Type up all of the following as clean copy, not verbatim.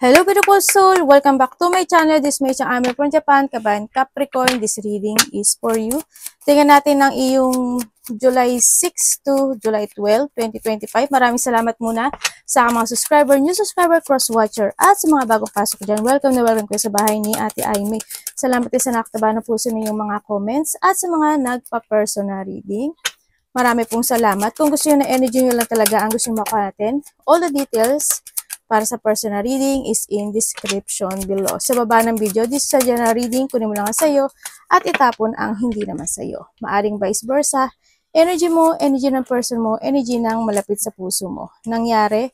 Hello beautiful soul! Welcome back to my channel. This is May Ami from Japan, Kaban Capricorn. This reading is for you. Tingnan natin ang iyong July 6 to July 12, 2025. Maraming salamat muna sa mga subscriber, new subscriber, cross-watcher, at sa mga bagong pasok dyan. Welcome na welcome kayo sa bahay ni Ate Aimee. Salamat din sa nakataba ng puso ninyong mga comments at sa mga nagpa-personal reading. Marami pong salamat. Kung gusto nyo na energy nyo lang talaga ang gusto nyo makuha natin, all the details para sa personal reading is in description below. Sa baba ng video, this sa general reading, kunin mo lang ang sa'yo at itapon ang hindi naman sa'yo. Maaring vice versa. Energy mo, energy ng person mo, energy ng malapit sa puso mo. Nangyayari,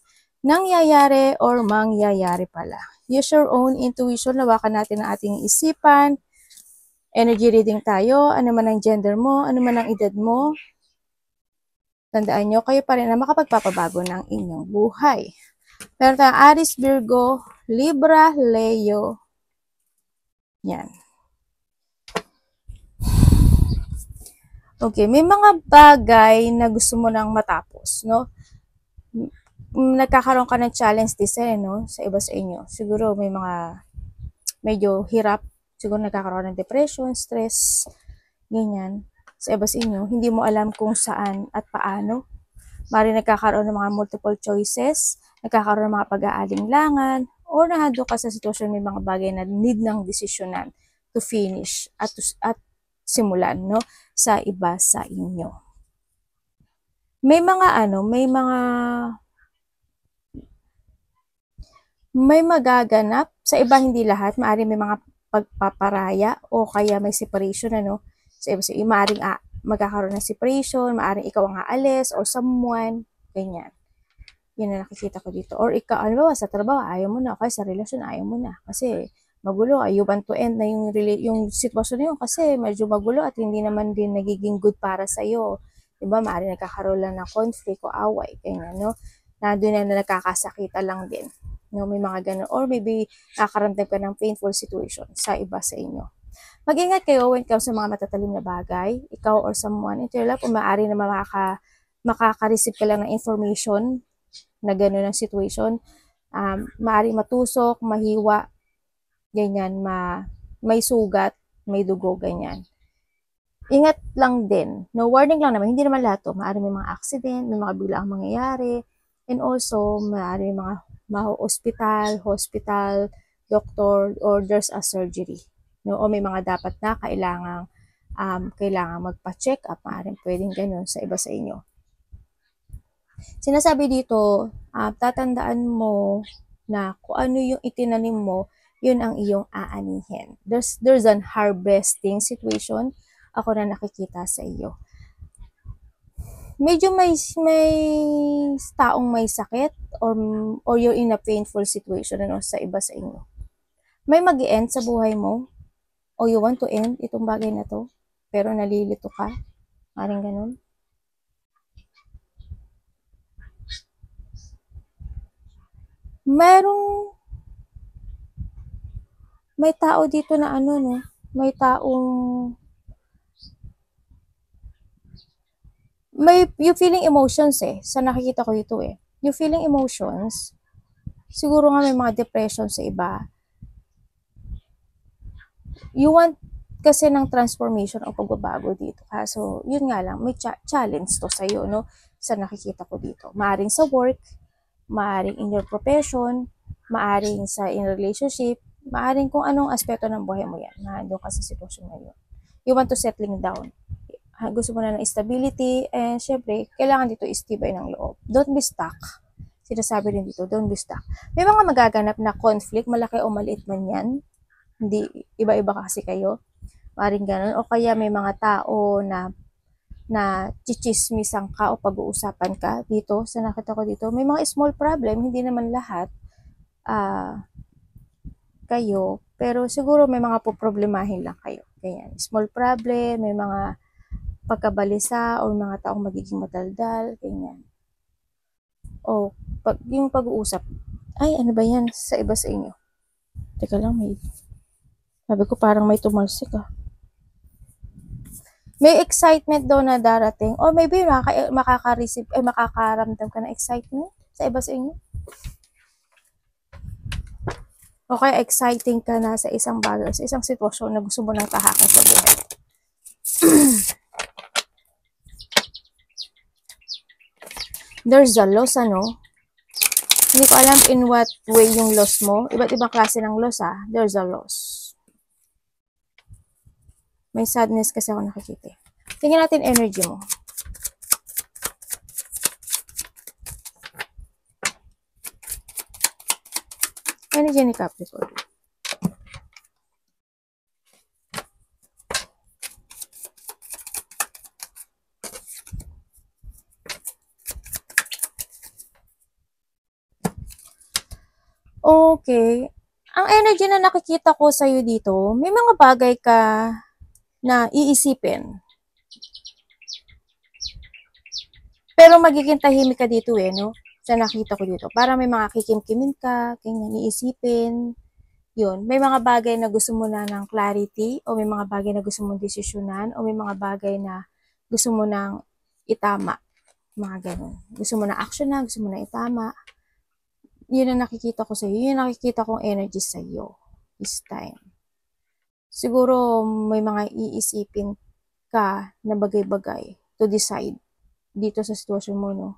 or mangyayari pala. Use your own intuition. Lawakan natin ang ating isipan. Energy reading tayo. Ano man ang gender mo, ano man ang edad mo. Tandaan nyo, kayo pa rin na makapagpapabago ng inyong buhay. Meron tayong Aries, Virgo, Libra, Leo. Yan. Okay, may mga bagay na gusto mo nang matapos, no? Nagkakaroon ka ng challenge design, no? Sa iba sa inyo. Siguro may mga medyo hirap. Siguro nagkakaroon ng depression, stress, ganyan. Sa iba sa inyo, hindi mo alam kung saan at paano. Mari nagkakaroon ng mga multiple choices, nagkakaroon ng mga pag-aalinlangan, o nahado ka sa sitwasyon may mga bagay na need ng desisyonan to finish at simulan, no, sa iba sa inyo. May magaganap, sa iba hindi lahat, maari may mga pagpaparaya o kaya may separation, ano, sa iba sa inyo, maaring magkakaroon ng separation, maaring ikaw ang aalis or someone, ganyan. Yan na nakikita ko dito. Or ikaw, ano ba, sa trabaho, ayaw mo na. Okay, sa relasyon, ayaw mo na. Kasi magulo, you want to end na yung sitwasyon na yun kasi medyo magulo at hindi naman din nagiging good para sa'yo. Diba, maaring nagkakaroon lang ng conflict o away, ganyan, no? Na doon na nagkakasakita lang din. No, may mga ganun. Or maybe nakakaramdam ka ng painful situation sa iba sa inyo. Mag-ingat kayo when comes sa mga matatalim na bagay, ikaw or someone into your life, o maaari na makaka-receive ka lang ng information na gano'n ang situation. Maaari matusok, mahiwa, ganyan, may sugat, may dugo, ganyan. Ingat lang din. No, warning lang naman, hindi naman lahat to. Maaari may mga accident, may mga biglaang mangyayari, and also maaari may mga hospital, doctor, or there's a surgery. No, o may mga dapat na kailangang magpa-check up, maaaring pwedeng ganun sa iba sa inyo. Sinasabi dito, tatandaan mo na kung ano yung itinanim mo, yun ang iyong aanihin. There's an harvesting situation ako na nakikita sa iyo. Medyo may taong may sakit or you're in a painful situation, ano, sa iba sa inyo. May mag-i-end sa buhay mo, o you want to end itong bagay na to, pero nalilito ka, maring ganun. May tao dito na ano, no, may you feeling emotions sa nakikita ko dito you feeling emotions, siguro nga may mga depression sa iba. You want kasi ng transformation o pagbabago dito. So, yun nga lang, may challenge to sa'yo, no? Sa nakikita ko dito. Maaring sa work, maaring in your profession, maaring in relationship, maaring kung anong aspeto ng buhay mo yan. Nandun ka sa sitwasyon na yun. You want to settling down. Gusto mo na ng stability, and syempre, kailangan dito istibay ng loob. Don't be stuck. Sinasabi rin dito, don't be stuck. May mga magaganap na conflict, malaki o maliit man yan. Hindi, iba-iba kasi kayo. Maring ganun. O kaya may mga tao na chichismisan ka o pag-uusapan ka dito. Sa nakita ko dito, may mga small problem, hindi naman lahat kayo, pero siguro may mga poproblemahin lang kayo. Ganyan. Small problem, may mga pagkabalisa o mga taong magiging madaldal, ganyan. O yung pag-uusap, ay ano ba yan sa iba sa inyo? Teka lang, sabi ko parang may tumalsik May excitement daw na darating, or maybe makakaramdam ka ng excitement sa iba sa inyo. O kaya exciting ka na sa isang bagay, sa isang sitwasyon na gusto mo nang tahakin sa buhay. There's a loss, ano? Hindi ko alam in what way yung loss mo. Iba't ibang klase ng loss, ah. There's a loss. May sadness kasi ako nakikita. Tingnan natin energy mo. Energy ni Capricorn. Okay. Ang energy na nakikita ko sa'yo dito, may mga bagay ka na iisipin. Pero magiging tahimik ka dito no? Sa nakita ko dito. Para may mga kikimkimin ka, ganyan, iisipin. Yun. May mga bagay na gusto mo na ng clarity, o may mga bagay na gusto mong desisyonan, o may mga bagay na gusto mo nang itama. Mga ganun. Gusto mo na action na, gusto mo na itama. Yun ang nakikita ko sa'yo. Yun ang nakikita kong energy sa'yo this time. Siguro may mga iisipin ka na bagay-bagay to decide dito sa sitwasyon mo, no?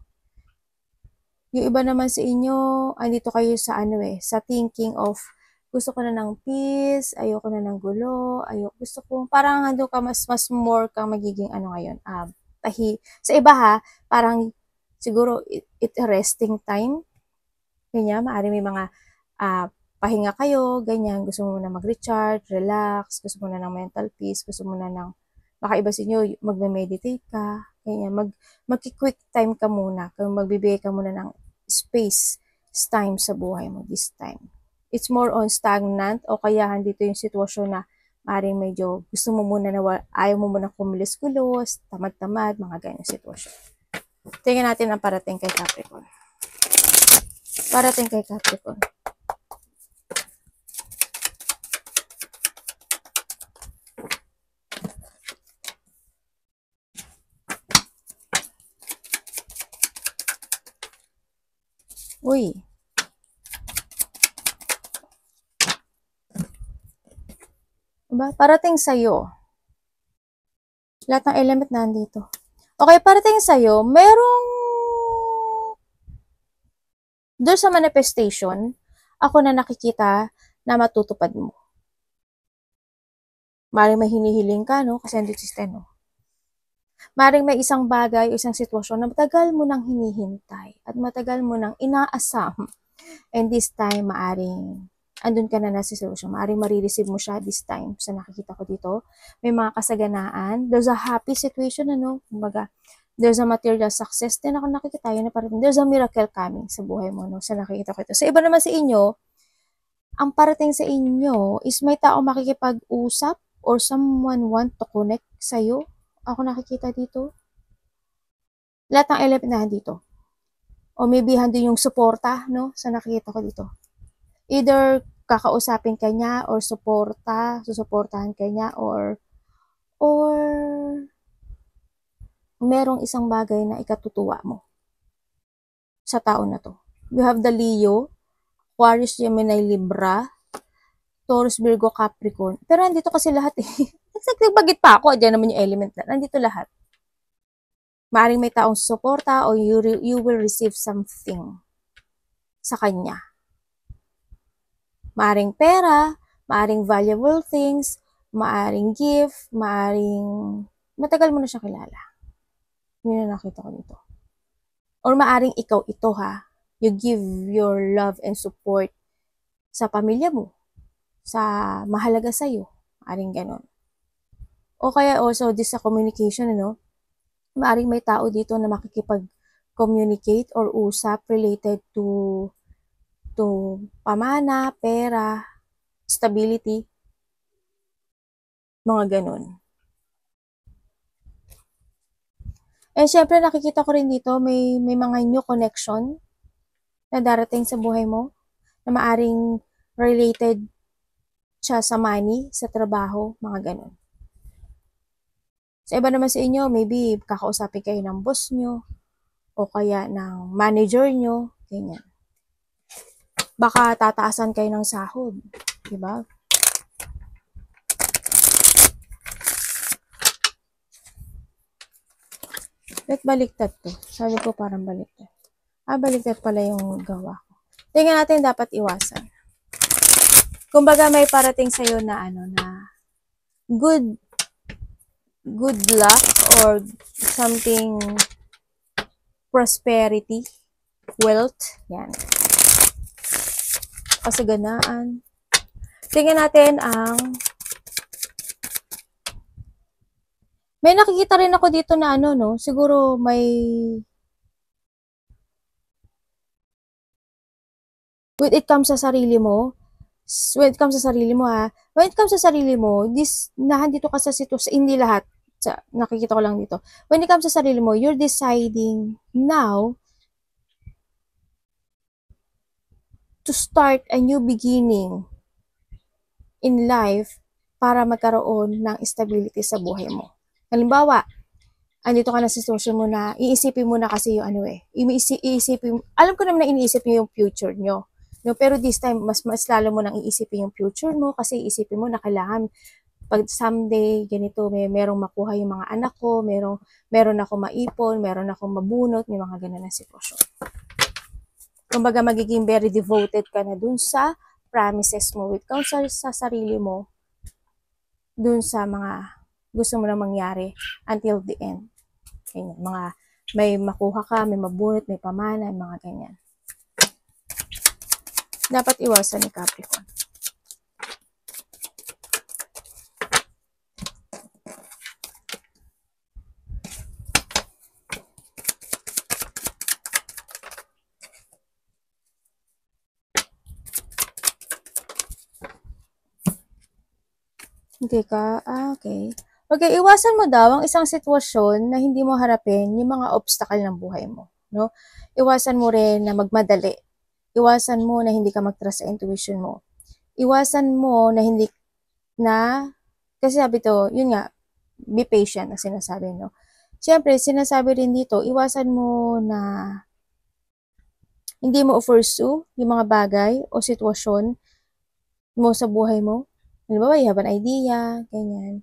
Yung iba naman sa inyo, andito kayo sa sa thinking of gusto ko na ng peace, ayoko na ng gulo, gusto ko, parang ando ka, mas more kang magiging ngayon, sa iba ha, parang siguro it resting time, ganyan, maaari may mga pahinga kayo, ganyan, gusto mo na mag-recharge, relax, gusto mo na ng mental peace, gusto mo na ng, baka iba sa inyo, magme-meditate ka, ganyan, mag-quick time ka muna, magbibigay ka muna ng space, time sa buhay mo this time. It's more on stagnant, o kaya dito yung sitwasyon na maaaring medyo gusto mo muna na, ayaw mo muna kumilos-kulos, tamad-tamad, mga ganyan sitwasyon. Tingnan natin ang parating kay Capricorn. Parating kay Capricorn. Uy. Diba? Parating sa'yo. Lahat ng element nandito. Okay, parating sa'yo, merong doon sa manifestation, ako na nakikita na matutupad mo. Maring may hinihiling ka, no? Kasi andito si no? Maring may isang bagay o isang sitwasyon na matagal mo nang hinihintay at matagal mo nang inaasam. And this time, maaring andun ka na nasa sitwasyon. Maaring marireceive mo siya this time sa nakikita ko dito. May mga kasaganaan. There's a happy situation, Kumbaga, there's a material success din ako nakikita. Yun na parating. There's a miracle coming sa buhay mo, no? Sa nakikita ko ito. Sa iba naman sa inyo, ang parating sa inyo is may tao makikipag-usap or someone want to connect sa'yo. Ako nakikita dito. Lahat ng element na dito. O maybe handin yung suporta, no? Sa nakikita ko dito. Either kakausapin ka niya or susuportahan ka niya or merong isang bagay na ikatutuwa mo sa tao na to. You have the Leo, Aquarius, Gemini, Libra, Taurus, Virgo, Capricorn. Pero andito kasi lahat nagbagit pa ako. Diyan naman yung element na. Nandito lahat. Maaring may taong suporta o you will receive something sa kanya. Maaring pera, maaring valuable things, maaring gift, maaring matagal mo na siya kilala. Yun na nakita ko dito. Or maaring ikaw ito you give your love and support sa pamilya mo, sa mahalaga sa'yo. Maaring ganon. O kaya also this sa communication, maaring may tao dito na makikipag-communicate or usap related to pamana, pera, stability, mga ganon. And syempre nakikita ko rin dito may mga new connection na darating sa buhay mo na maaring related siya sa money, sa trabaho, mga ganon. Sa iba naman sa inyo, maybe kakausapin kayo ng boss nyo o kaya ng manager nyo, ganyan. baka tataasan kayo ng sahod. Diba? Ba't baliktad to? Sabi ko parang baliktad. Baliktad pala yung gawa ko. Tingnan natin dapat iwasan. Kumbaga may parating sa'yo na good luck or something prosperity, wealth, yan. Kasaganaan. Tingnan natin ang may nakikita rin ako dito na no? Siguro may when it comes sa sarili mo, when it comes sa sarili mo, nandito ka sa sitwasyon, hindi lahat, nakikita ko lang dito. When it comes sa sarili mo, you're deciding now to start a new beginning in life para magkaroon ng stability sa buhay mo. Halimbawa, andito ka na sa sitwasyon mo na, iisipin mo na kasi yung alam ko naman na iniisip nyo yung future nyo. No, pero this time, mas lalo mo nang iisipin yung future mo kasi iisipin mo na kailangan pag someday, ganito, merong makuha yung mga anak ko, meron ako maipon, meron akong mabunot, may mga ganun na sitwasyon. Kumbaga, magiging very devoted ka na dun sa promises mo with counsel sa sarili mo, dun sa mga gusto mo na mangyari until the end. Ganyan, may makuha ka, may mabunot, may pamana, mga ganyan. Dapat iwasan ni Capricorn. Hindi ka, okay. Okay, iwasan mo daw ang isang sitwasyon na hindi mo harapin yung mga obstacle ng buhay mo, no? Iwasan mo rin na magmadali. Iwasan mo na hindi ka mag-trust sa intuition mo. Iwasan mo na kasi sabi to, yun nga, be patient ang sinasabi, no? Siyempre, sinasabi rin dito, iwasan mo na hindi mo pursue yung mga bagay o sitwasyon mo sa buhay mo. Halimbawa, you have an idea, ganyan.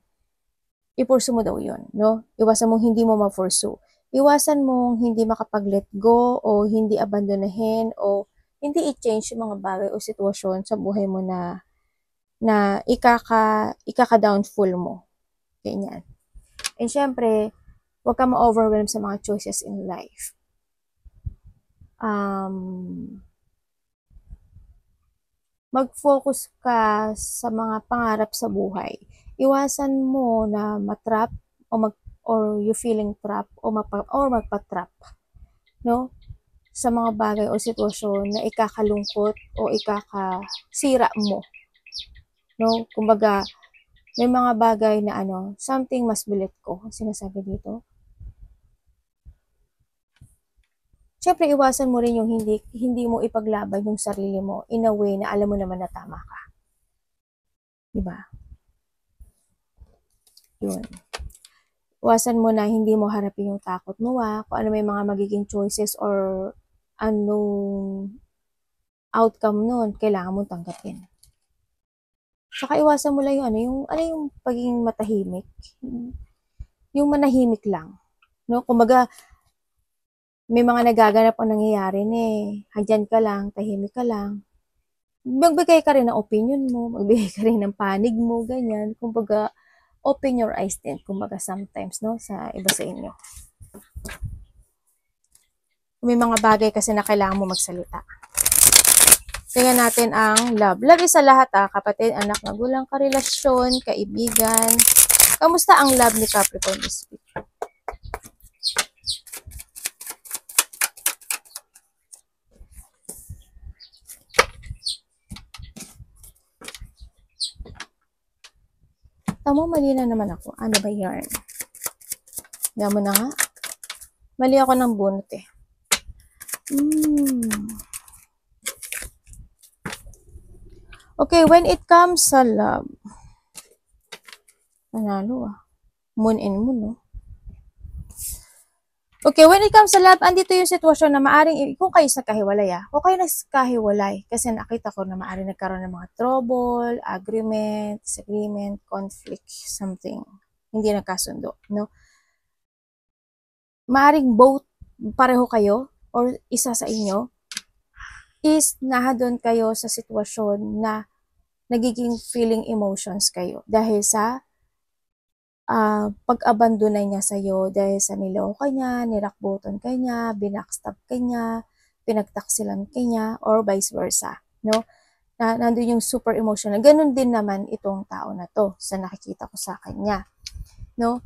I-pursue mo daw yun, no? Iwasan mong hindi mo ma-pursue. Iwasan mong hindi makapag-let go o hindi abandonahin o hindi i-change yung mga bagay o sitwasyon sa buhay mo na ikaka-downfall mo. Ganyan. And syempre, huwag ka ma-overwhelm sa mga choices in life. Mag-focus ka sa mga pangarap sa buhay. Iwasan mo na matrap or you feeling trap or magpa-trap, no? Sa mga bagay o sitwasyon na ikakalungkot o ikakasira mo, no? Kumbaga, may mga bagay na something must be let go, sinasabi dito. Siyempre, iwasan mo rin yung hindi mo ipaglaban yung sarili mo in a way na alam mo naman na tama ka. Diba? Yun. Iwasan mo na hindi mo harapin yung takot mo kung ano may mga magiging choices or anong outcome nun, kailangan mong tanggapin. Saka iwasan mo lang yung pagiging matahimik. Yung manahimik lang. No? Kumbaga, may mga nagaganap o nangyayari Handyan ka lang, tahimik ka lang. Magbigay ka rin ng opinion mo, magbigay ka rin ng panig mo, ganyan. Kumbaga, open your eyes din, kumbaga sometimes, no, sa iba sa inyo. May mga bagay kasi na kailangan mo magsalita. Tingnan natin ang love. Love is sa lahat, kapatid, anak, magulang, karelasyon, kaibigan. Kamusta ang love ni Capricorn this week? Tamo, mali na naman ako. Ano ba yarn? Nga mo na nga. Mali ako ng bunot Okay, when it comes sa love, panalo Moon and moon, no? Okay, when it comes sa love, andito yung sitwasyon na maaring, kung kayo nagkahiwalay kung kayo nagkahiwalay, kasi nakita ko na maaring nagkaroon ng mga trouble, agreement, disagreement, conflict, something, hindi nagkasundo, no? Maaring both, pareho kayo, or isa sa inyo, is nahadon kayo sa sitwasyon na nagiging feeling emotions kayo dahil sa pag-abandonay niya sa'yo dahil sa niloko niya, nirakbutan ka niya, binackstab ka niya, pinagtaksilan ka niya, or vice versa, no? Nandun yung super emotional. Ganun din naman itong tao na to sa nakikita ko sa kanya, no?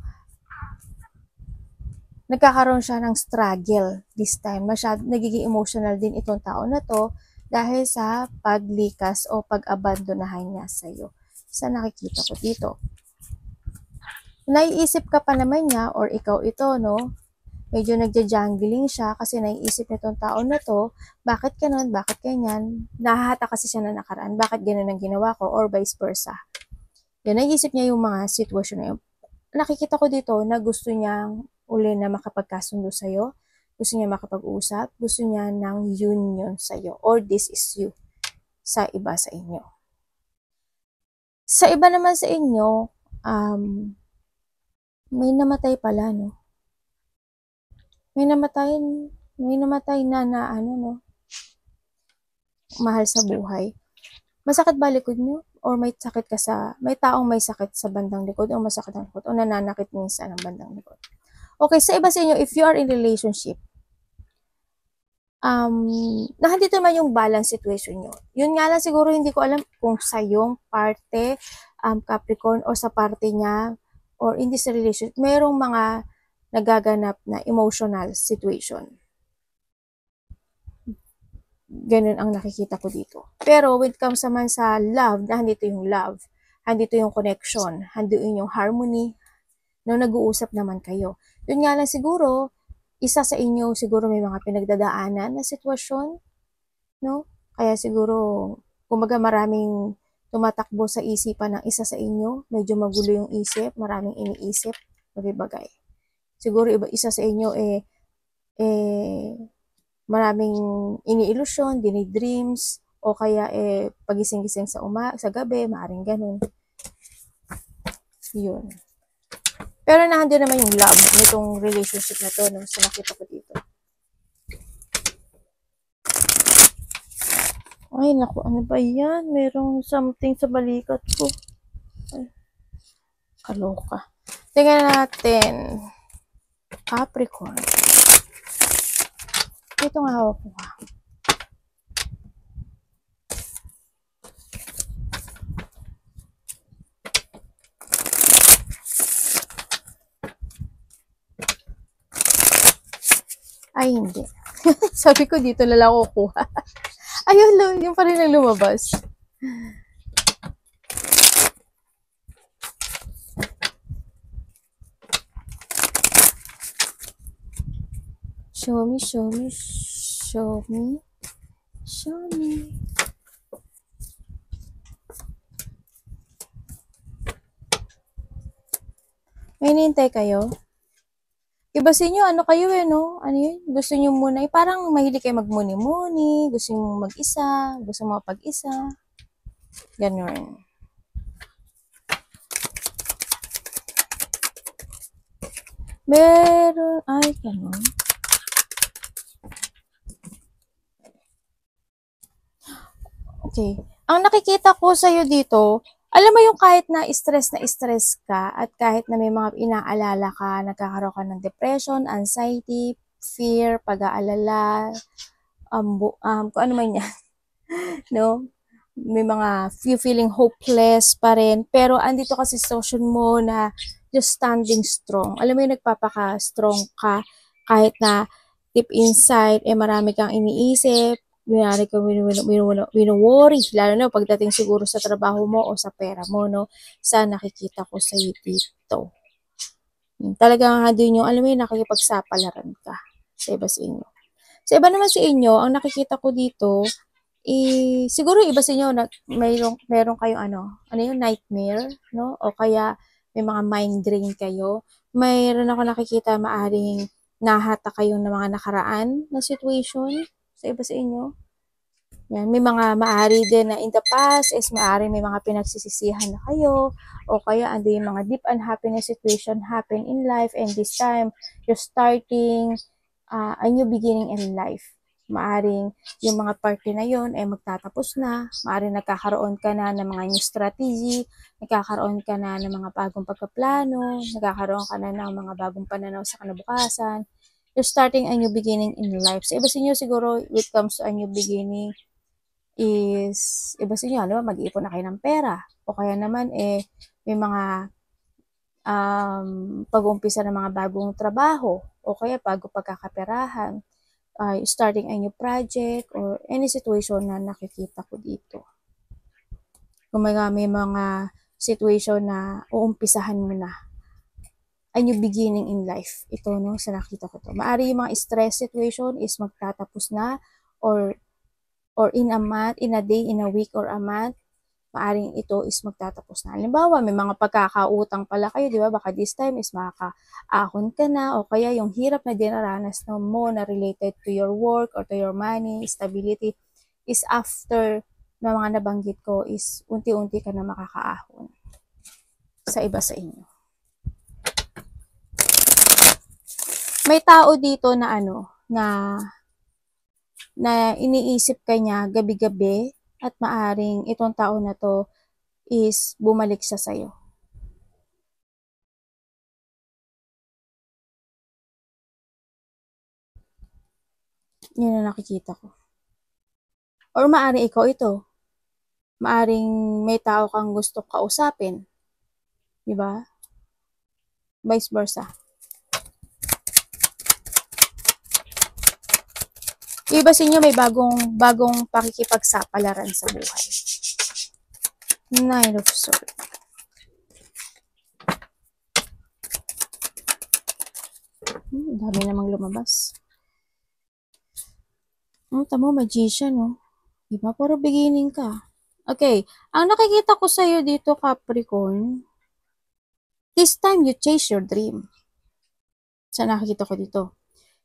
Nagkakaroon siya ng struggle this time. Nagiging emotional din itong tao na to dahil sa paglikas o pag-abandonahan niya sa'yo. Sa nakikita ko dito. Naiisip ka pa naman niya or ikaw ito, no? Medyo nagja-jangling siya kasi naiisip nitong tao na to, bakit ganun, bakit ganyan? Nahahata kasi siya na nakaraan, bakit ganun ang ginawa ko or vice versa. Yan, naiisip niya yung mga sitwasyon na yun. Nakikita ko dito na gusto niyang uli na makapagkasundo sa'yo, gusto niya makapag-usap, gusto niya ng union sa'yo, or this is you sa iba sa inyo. Sa iba naman sa inyo, may namatay pala, no? May namatay na ano, no? Mahal sa buhay. Masakit ba likod nyo? Or may sakit ka may taong may sakit sa bandang likod o masakit ang likod o nananakit minsan ang bandang likod. Okay, sa iba sa inyo, if you are in relationship, nandito naman yung balance situation nyo. Yun nga lang siguro hindi ko alam kung sa yung parte, Capricorn, o sa parte niya, or in this relationship, merong mga nagaganap na emotional situation. Ganun ang nakikita ko dito. Pero when it comes naman sa love, nandito yung love, nandito yung connection, nandito yung harmony, no, nag-uusap naman kayo. Yun nga lang siguro, isa sa inyo siguro may mga pinagdadaanan na sitwasyon, no? Kaya siguro, kumbaga maraming tumatakbo sa isipan ng isa sa inyo, medyo magulo yung isip, maraming iniisip, bagay-bagay. Siguro isa sa inyo maraming iniilusyon, dinidreams, o kaya pagising-gising sa gabi, maaring ganun. Yun. Pero nandun naman yung love nitong relationship na to, no? So, nakita ko dito. Ay, naku, ano ba yan? Merong something sa balikat ko. Ay, kaloka. Tingnan natin. Capricorn. Ito nga hawak ko. Ay, hindi. Sabi ko dito na lang kukuha. Ayun, yung pa rin ang lumabas. Show me, show me, show me, show me. May hinihintay kayo? Iba sa inyo, ano kayo no? Ano yun? Gusto nyo muna, parang mahilig kayo magmuni-muni, gusto nyo mag-isa, gusto mo pag-isa. Ganun. Meron, ay, ganun. Okay. Ang nakikita ko sa'yo dito, alam mo yung kahit na stress ka at kahit na may mga inaalala ka, nagkakaroon ka ng depression, anxiety, fear, pag-aalala, kung ano man yan, no? May mga feeling hopeless pa rin, pero andito kasi situation mo na just standing strong. Alam mo yung nagpapaka-strong ka kahit na deep inside, marami kang iniisip, Minari ka wino-worry, lalo na pagdating siguro sa trabaho mo o sa pera mo, no? Sa nakikita ko sa dito. Talagang doon yung, alam mo yung nakikipagsapalaran ka sa iba sa inyo. Sa iba naman sa inyo, ang nakikita ko dito, siguro iba sa inyo, meron kayong ano yung nightmare, no? O kaya may mga mind drain kayo. Mayroon ako nakikita maaring nahata kayo ng mga nakaraan na situation sa iba sa inyo. Yan, may mga maari din na in the past is maari may mga pinagsisisihan na kayo o kaya ando yung mga deep unhappiness situation happen in life and this time you're starting a new beginning in life. Maaring yung mga parte na yun ay magtatapos na, maaring nagkakaroon ka na ng mga new strategy, nagkakaroon ka na ng mga bagong pagkaplano, nagkakaroon ka na ng mga bagong pananaw sa kinabukasan. You're starting a new beginning in life. So, iba sa inyo siguro, when it comes to a new beginning, is, iba sa inyo, ano, mag-iipon na kayo ng pera. O kaya naman, may mga pag-uumpisa ng mga bagong trabaho. O kaya, bago pagkakaperahan. Starting a new project or any situation na nakikita ko dito. Kung may mga situation na uumpisahan mo na a new beginning in life. Ito, no, sa nakita ko to. Maari yung mga stress situation is magtatapos na or in a month, in a day, in a week, or a month, maaring ito is magtatapos na. Halimbawa, may mga pagkakautang pala kayo, di ba? Baka this time is makakaahon ka na, o kaya yung hirap na dinaranas na mo na related to your work or to your money, stability, is after na mga nabanggit ko is unti-unti ka na makakaahon sa iba sa inyo. May tao dito na na iniisip ka niya gabi-gabi at maaring itong tao na to is bumalik siya sa'yo. Yun ang nakikita ko. Or maaring ikaw ito. Maaring may tao kang gusto kausapin. Diba? Vice versa. Iba sa inyo may bagong pakikipagsapalaran sa buhay. Nine of Swords. Dami namang lumabas. Tamo, Magician, no? Diba? Pero beginning ka. Okay. Ang nakikita ko sa'yo dito, Capricorn, this time you chase your dream. Sa nakikita ko dito.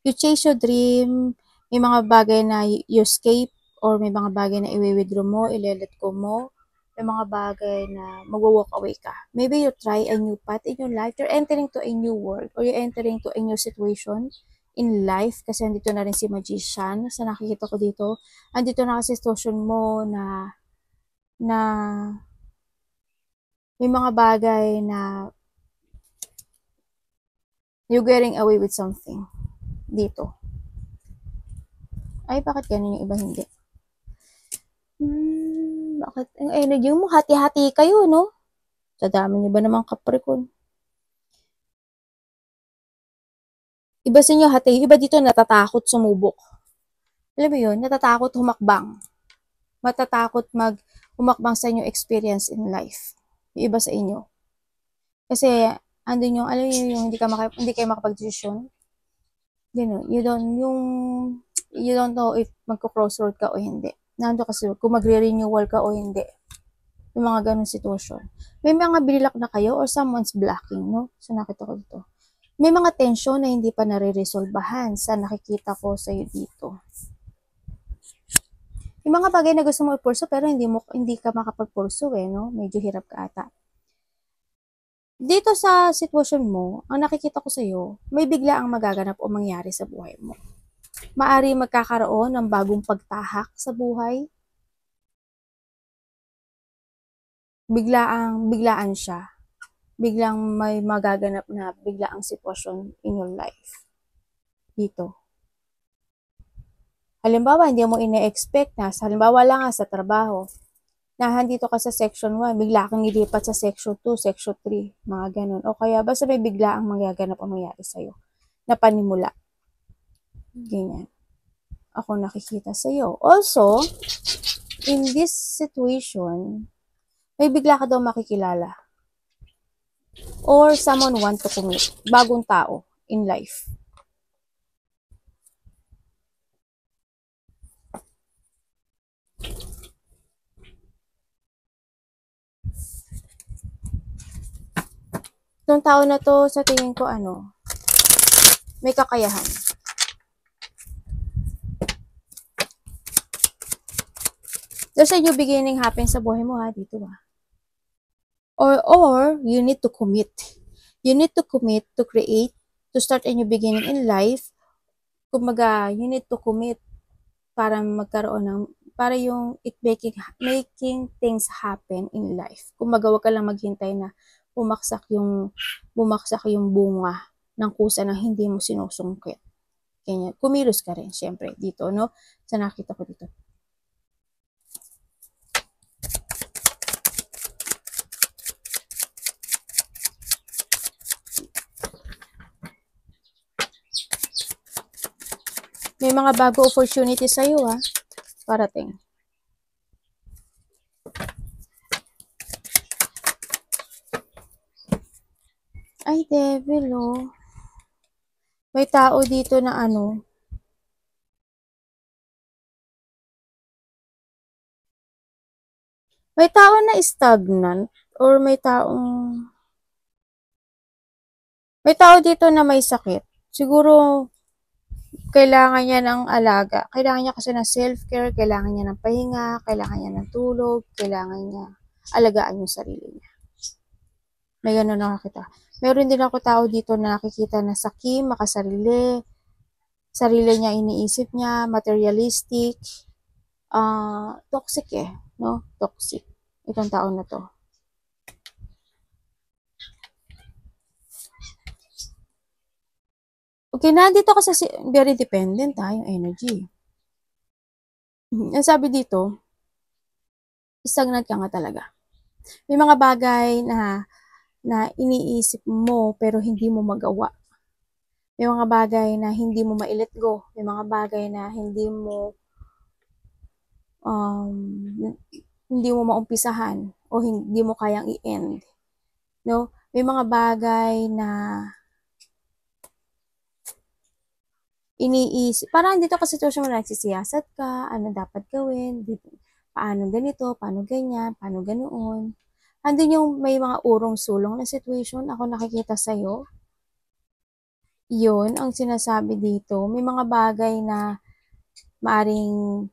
You chase your dream, may mga bagay na you escape or may mga bagay na i-withdraw mo, i-let go mo, may mga bagay na mag-walk away ka. Maybe you try a new path in your life, you're entering to a new world or you're entering to a new situation in life kasi andito na rin si Magician sa nakikita ko dito. Andito na kasi situation mo na may mga bagay na you're getting away with something dito. Ay, bakit ganun yung iba hindi? Bakit? Ang energy mo, hati-hati kayo, no? Sa dami niyo ba naman Capricorn? Iba sa inyo hati, iba dito natatakot sumubok. Alam mo yun, natatakot humakbang. Matatakot humakbang sa inyong experience in life. Yung iba sa inyo. Kasi, andun yung, alam niyo yung hindi kayo makapag-desisyon. Ganun, you don't know if magko-crossroad ka o hindi. Nando kasi kung magre-renewal ka o hindi. Yung mga ganun sitwasyon. May mga binilak na kayo or someone's blocking, no? So, nakita ko dito. May mga tensyon na hindi pa nare-resolbahan sa nakikita ko sa iyo dito. Yung mga bagay na gusto mo i-pursue pero hindi ka makapag-pursue, no? Medyo hirap ka ata. Dito sa sitwasyon mo, ang nakikita ko sa iyo, may bigla ang magaganap o mangyari sa buhay mo. Maari magkakaroon ng bagong pagtahak sa buhay. Biglaan siya. Biglang may magaganap na biglaang sitwasyon in your life. Dito. Halimbawa, hindi mo ine-expect na, halimbawa lang sa trabaho, na handito ka sa section 1, bigla kang nilipat sa section 2, section 3, mga ganun. O kaya, basta may biglaang magaganap o mangyari sa'yo na panimula. Ganyan. Ako nakikita sa'yo. Also, in this situation, may bigla ka daw makikilala. Or someone want to commit. Bagong tao in life. Itong tao na to, sa tingin ko May kakayahan. There's a new beginning happen sa buhay mo ha, dito ha. Or you need to commit. You need to commit to create, to start a new beginning in life. Kumbaga, you need to commit para magkaroon ng, para yung making things happen in life. Kumbaga, wag ka lang maghintay na bumaksak yung bunga ng kusa na hindi mo sinusungkit. Ganyan. Kumilos ka rin, syempre, dito, no? Sa nakita ko dito. May mga bago opportunity sa'yo, ha? Parating. Ay, devil, oh. May tao dito na ano. May tao na stagnant or may tao dito na may sakit. Siguro, kailangan niya ng alaga. Kailangan niya kasi ng self-care, kailangan niya ng pahinga, kailangan niya ng tulog, kailangan niya alagaan yung sarili niya. May gano'n nakakita. Meron din ako tao dito na nakikita na sakim, makasarili, sarili niya iniisip niya, materialistic, toxic no? Toxic. Itong tao na to. Okay, nandito ka sa very dependent yung energy. Ang sabi dito, stagnant ka nga talaga. May mga bagay na iniisip mo pero hindi mo magawa. May mga bagay na hindi mo ma-let go. May mga bagay na hindi mo maumpisahan o hindi mo kayang i-end. No? May mga bagay na iniisip. Parang dito kasi sitwasyon mo nagsisiyasat ka, ano dapat gawin, paano ganito, paano ganyan, paano ganoon. Andun yung may mga urong-sulong na situation, ako nakikita sa'yo. Yun, ang sinasabi dito. May mga bagay na maaring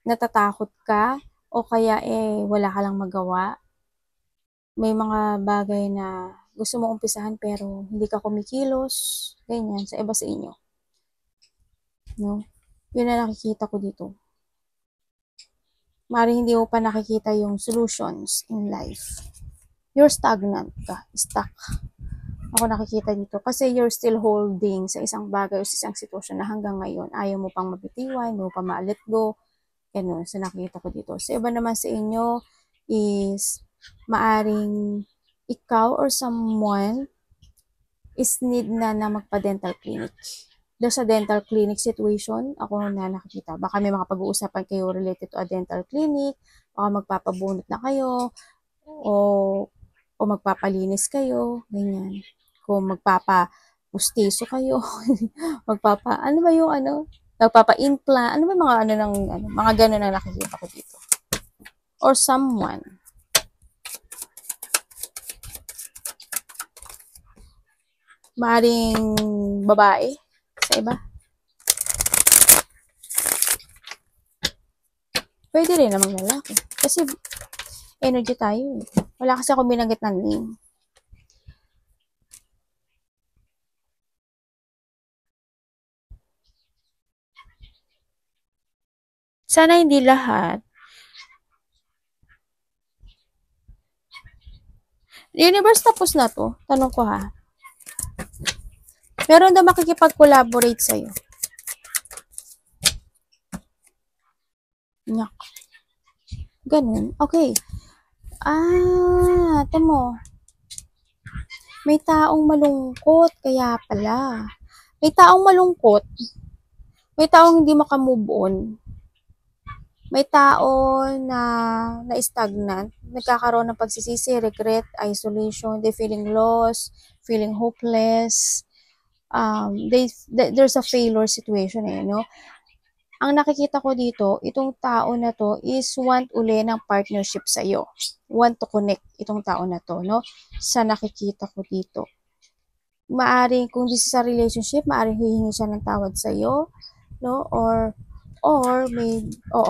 natatakot ka o kaya wala ka lang magawa. May mga bagay na gusto mo umpisahan pero hindi ka kumikilos. Ganyan, sa iba sa inyo. No? Yun na nakikita ko dito. Maaring hindi mo pa nakikita yung solutions in life. You're stagnant ka, stuck. Ako nakikita dito. Kasi you're still holding sa isang bagay o sa isang sitwasyon na hanggang ngayon ayaw mo pang mabitiwan, hindi mo pa ma-let go. Ganun, so nakikita ko dito. Sa iba naman sa inyo is maaring ikaw or someone is need na magpa-dental clinic. There's a dental clinic situation, ako na nakikita. Baka may mga pag-uusapan kayo related to a dental clinic, baka magpapabunot na kayo, o magpapalinis kayo, ganyan. Kung magpapapustiso kayo, ano ba yung magpapa-implant, ano ba mga mga gano'n na nakikita ko dito. Or someone. Maaring babae sa iba. Pwede rin namang lalaki. Kasi energy tayo eh. Wala kasi ako binanggit ng name. Sana hindi lahat. Universe, tapos na to. Tanong ko ha. Meron daw makikipag-collaborate sa'yo. Nyak. Ganun. Okay. Tamo. May taong malungkot. Kaya pala. May taong malungkot. May taong hindi makamove on. May tao na stagnant, nagkakaroon ng pagsisisi, regret, isolation, they feeling lost, feeling hopeless. There's a failure situation no? Ang nakikita ko dito, itong tao na to is want uli ng partnership sa'yo. Want to connect itong tao na to, no? Sa nakikita ko dito. maaring kung this is a relationship, maaring hihingi siya ng tawad sa iyo, no? Or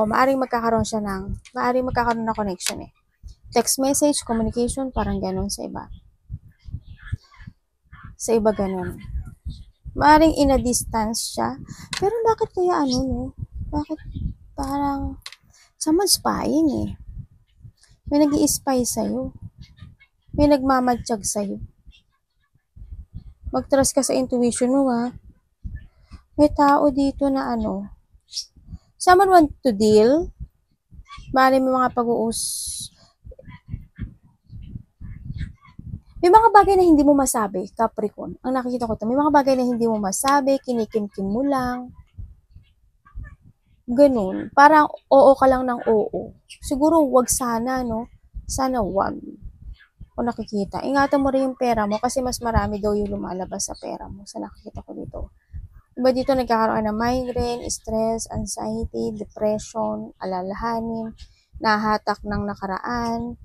maaring magkakaroon ng connection eh. Text message, communication, parang ganun sa iba. Sa iba ganun. Maaring in a distance siya. Pero bakit kaya no? Bakit parang someone's spying eh. May nag-i-spy sa'yo. May nagmamadjag sa'yo. Mag-trust ka sa intuition mo May tao dito na someone want to deal. Maaring may mga may mga bagay na hindi mo masabi, Capricorn. Ang nakikita ko may mga bagay na hindi mo masabi, kinikimkim mo lang. Ganun. Parang oo ka lang ng oo. Siguro wag sana, no? Sana wag. O nakikita. Ingatan mo rin yung pera mo kasi mas marami daw yung lumalabas sa pera mo. Sa nakikita ko dito. Diba dito nagkakaroon ng migraine, stress, anxiety, depression, alalahanin, nahatak ng nakaraan,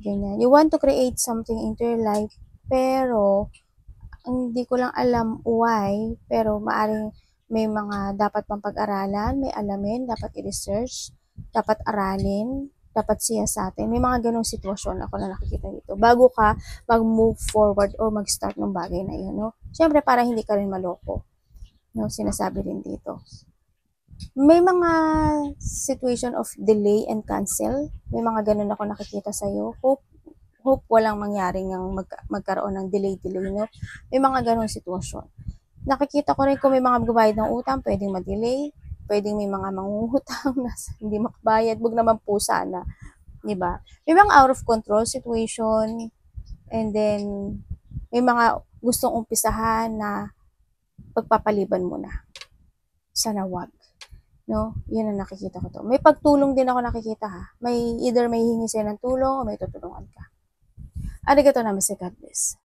ganyan. You want to create something into your life, pero hindi ko lang alam why, pero maaring may mga dapat pang pag-aralan, may alamin, dapat i-research, dapat aralin, dapat siyasatin. May mga ganong sitwasyon ako na nakikita dito. Bago ka mag-move forward o mag-start ng bagay na yun, no? Siyempre, para hindi ka rin maloko. No, sinasabi rin dito. May mga situation of delay and cancel. May mga ganun ako nakikita sa'yo. Hope walang mangyaring magkaroon ng delay, no? May mga ganung sitwasyon. Nakikita ko rin kung may mga magbabayad ng utang, pwedeng ma-delay, pwedeng may mga mangungutang na hindi makabayad, wag naman po sana, di ba? May mga out of control situation, and then may mga gustong umpisahan na pagpapaliban mo na. Sana wag. No? Yun ang nakikita ko to. May pagtulong din ako nakikita May either may hingi sa'yo ng tulong o may tutulungan ka. Arigato namaste, God bless.